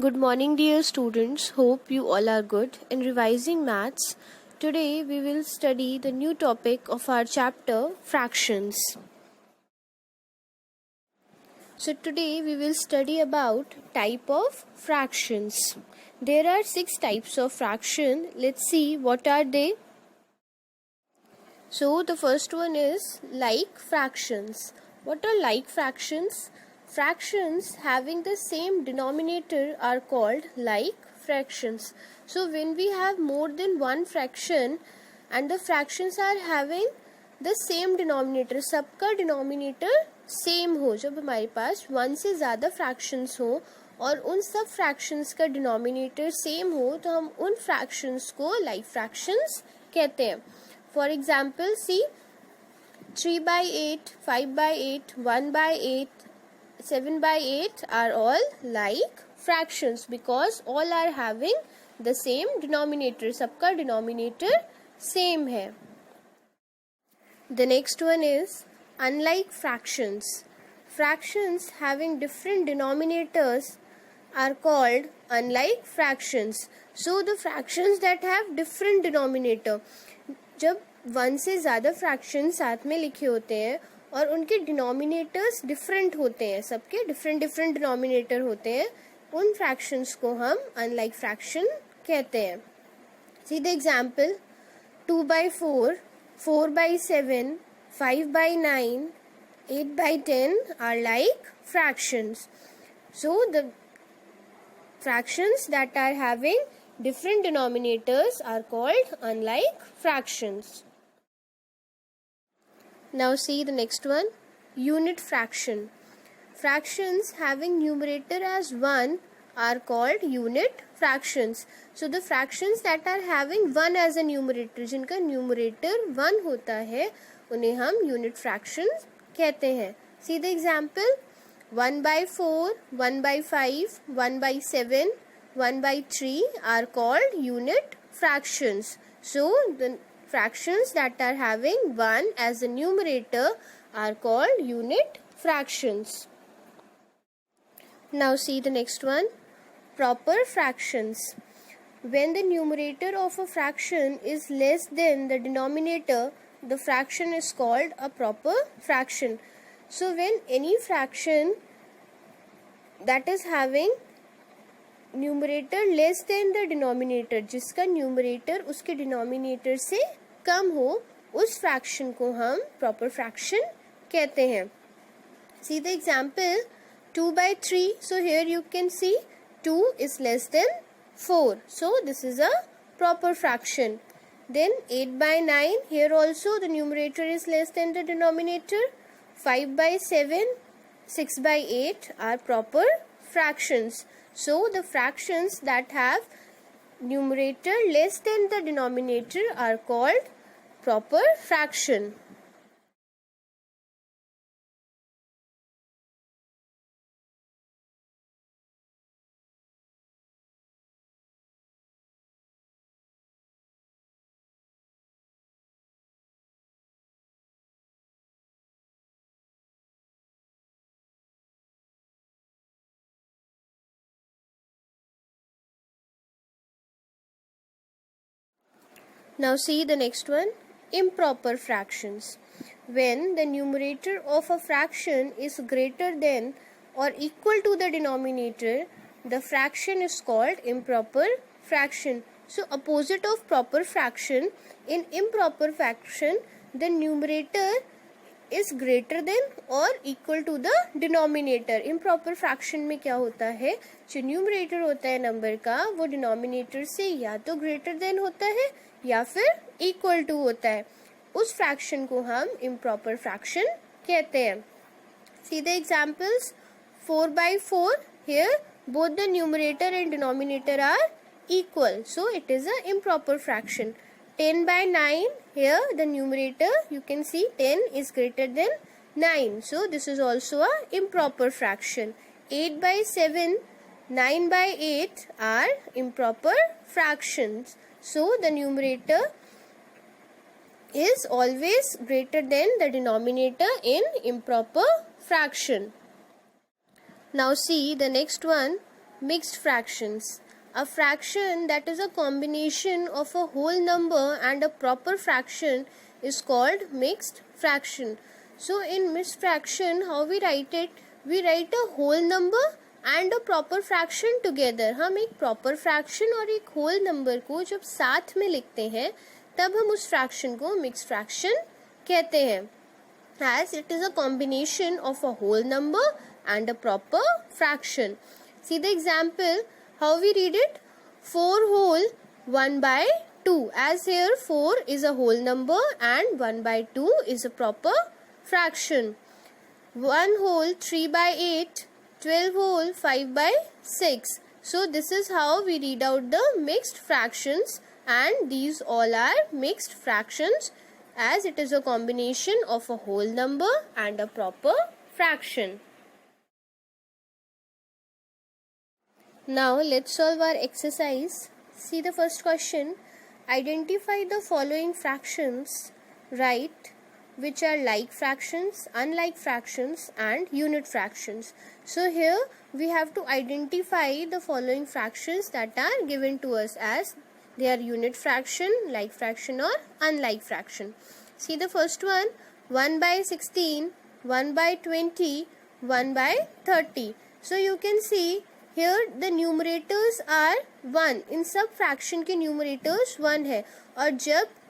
Good morning, dear students. Hope you all are good. In revising maths, today we will study the new topic of our chapter, fractions. So today we will study about type of fractions. There are 6 types of fraction. Let's see what are they. So the first one is like fractions. What are like fractions? Fractions having the same denominator are called like fractions. So when we have more than one fraction and the fractions are having the same denominator, सबका denominator same हो, जब हमारे पास one से ज़्यादा fractions हो और उन सब fractions का denominator same हो तो हम उन fractions को like fractions कहते हैं. For example, see 3/8, 5/8, 1/8, 7/8 are all like fractions because all are having the same denominator. सबका denominator same है. The next one is unlike fractions. Fractions having different denominators are called unlike fractions. So the fractions that have different denominator, जब one से ज़्यादा fraction साथ में लिखे होते हैं और उनके डिनोमिनेटर्स डिफरेंट होते हैं, सबके डिफरेंट डिनोमिनेटर होते हैं, उन फ्रैक्शंस को हम अनलाइक फ्रैक्शन कहते हैं. See the example 2/4, 4/7, 5/9, 8/10 are like fractions. So the fractions that are having different denominators are called unlike fractions. Now see the next one, unit fraction. Fractions having numerator as 1 are called unit fractions. So the fractions that are having 1 as a numerator, जिनका numerator 1 होता है, उन्हें हम unit fractions कहते हैं. See the example, 1/4, 1/5, 1/7, 1/3 are called unit fractions. So the fractions that are having 1 as a numerator are called unit fractions. Now see the next one, proper fractions. When the numerator of a fraction is less than the denominator, the fraction is called a proper fraction. So when any fraction that is having numerator less than the denominator, जिसका numerator उसके denominator से कम हो, उस fraction को हम proper fraction कहते हैं. See the example 2/3. So here you can see 2 is less than 4. So this is a proper fraction. Then 8/9. Here also the numerator is less than the denominator. 5/7, 6/8 are proper fractions. So the fractions that have numerator less than the denominator are called proper fraction. Now see the next one, improper fractions. When the numerator of a fraction is greater than or equal to the denominator, the fraction is called improper fraction. So opposite of proper fraction, in improper fraction the numerator is greater than or equal to the denominator. improper fraction में क्या होता है, जो numerator होता है number का, वो denominator से या तो ग्रेटर देन होता है या फिर इक्वल टू होता है. उस फ्रैक्शन को हम improper fraction कहते हैं. See the examples, 4/4. Here both the numerator and denominator are equal, so it is a improper fraction. 10/9. Here the numerator, you can see 10 is greater than 9, so this is also a improper fraction. 8/7, 9/8 are improper fractions. So the numerator is always greater than the denominator in improper fraction. Now see the next one, mixed fractions. A fraction that is a combination of a whole number and a proper fraction is called mixed fraction. So in mixed fraction, how we write it? We write a whole number and a proper fraction together. हम एक proper fraction और एक whole number को जब साथ में लिखते हैं तब हम उस fraction को mixed fraction कहते हैं, as it is a combination of a whole number and a proper fraction. See the example, how we read it? 4 whole 1 by 2, as here 4 is a whole number and 1 by 2 is a proper fraction. 1 whole 3 by 8, 12 whole 5 by 6. So this is how we read out the mixed fractions, and these all are mixed fractions as it is a combination of a whole number and a proper fraction. Now let's solve our exercise. See the first question. Identify the following fractions. Write which are like fractions, unlike fractions and unit fractions. So here we have to identify the following fractions that are given to us, as they are unit fraction, like fraction or unlike fraction. See the first one, 1 by 16, 1 by 20, 1 by 30. So you can see here the numerators are 1. In सब fraction के numerators 1 है, और जब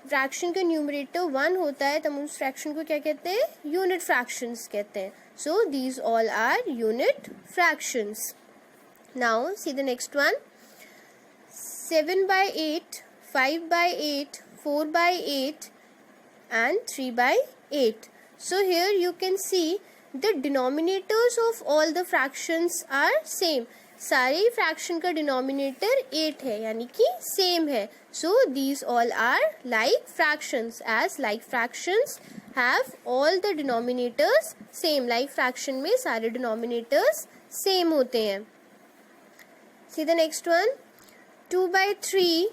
fraction का numerator 1 होता है तब उस फ्रैक्शन को क्या कहते हैं? यूनिट फ्रैक्शंस कहते हैं. So these all are unit fractions. Now see the next one. 7 by 8, 5 by 8, 4 by 8 and 3 by 8. So here you can see the denominators of all the fractions are same. सारे fraction का denominator 8 है, यानी कि same है. So these all are like fractions, as like fractions have all the denominators same. Like fraction में सारे denominators same होते हैं. See the next one. 2 by 3,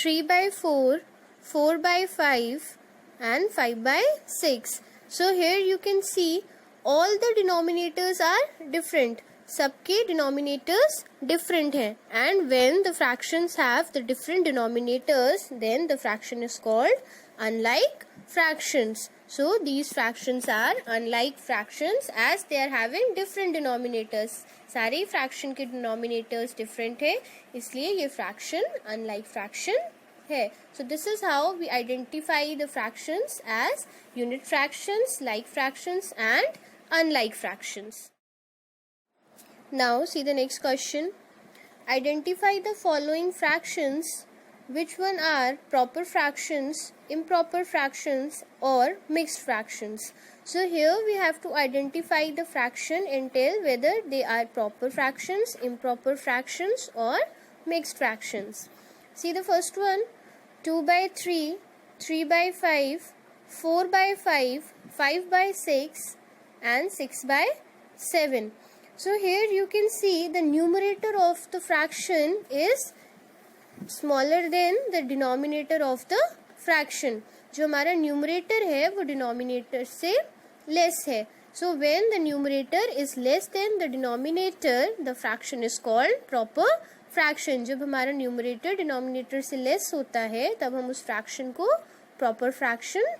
3 by 4, 4 by 5 and 5 by 6. So here you can see all the denominators are different. सबके denominators different हैं, and when the fractions have the different denominators, then the fraction is called unlike fractions. So these fractions are unlike fractions as they are having different denominators. सारे fraction के denominators different है, इसलिए ये fraction unlike fraction है. So this is how we identify the fractions as unit fractions, like fractions and unlike fractions. Now see the next question. Identify the following fractions. Which one are proper fractions, improper fractions or mixed fractions? So here we have to identify the fraction and tell whether they are proper fractions, improper fractions or mixed fractions. See the first one. 2 by 3, 3 by 5, 4 by 5, 5 by 6 and 6 by 7. So here you can see the numerator of the fraction is smaller than the denominator of the fraction. जो हमारा numerator है वो denominator से less है. So when the numerator is less than the denominator, the fraction is called proper fraction. जब हमारा numerator denominator से less होता है तब हम उस fraction को proper fraction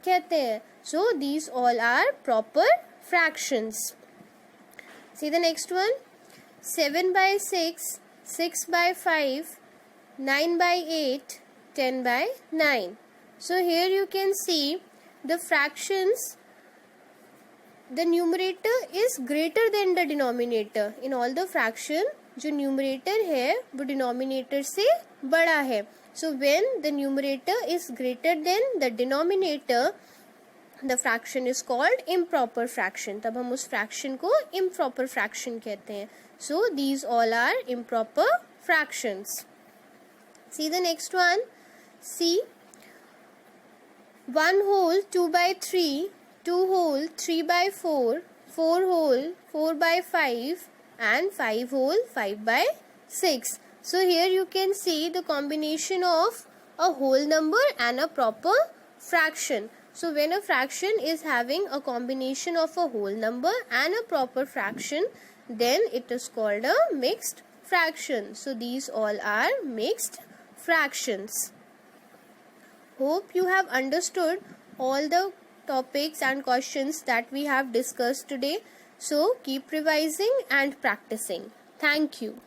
कहते हैं. So these all are proper fractions. See the next one. 7 by 6, 6 by 5, 9 by 8, 10 by 9. So here you can see the fractions. The numerator is greater than the denominator. In all the fraction, जो numerator है वो denominator से बड़ा है. So when the numerator is greater than the denominator, the fraction is called improper fraction. तब हम उस fraction को improper fraction कहते हैं. So these all are improper fractions. See the next one. See 1 whole 2 by 3, 2 whole 3 by 4, 4 whole 4 by 5 and 5 whole 5 by 6. So here you can see the combination of a whole number and a proper fraction. So when a fraction is having a combination of a whole number and a proper fraction, then it is called a mixed fraction. So these all are mixed fractions. Hope you have understood all the topics and questions that we have discussed today. So keep revising and practicing. Thank you.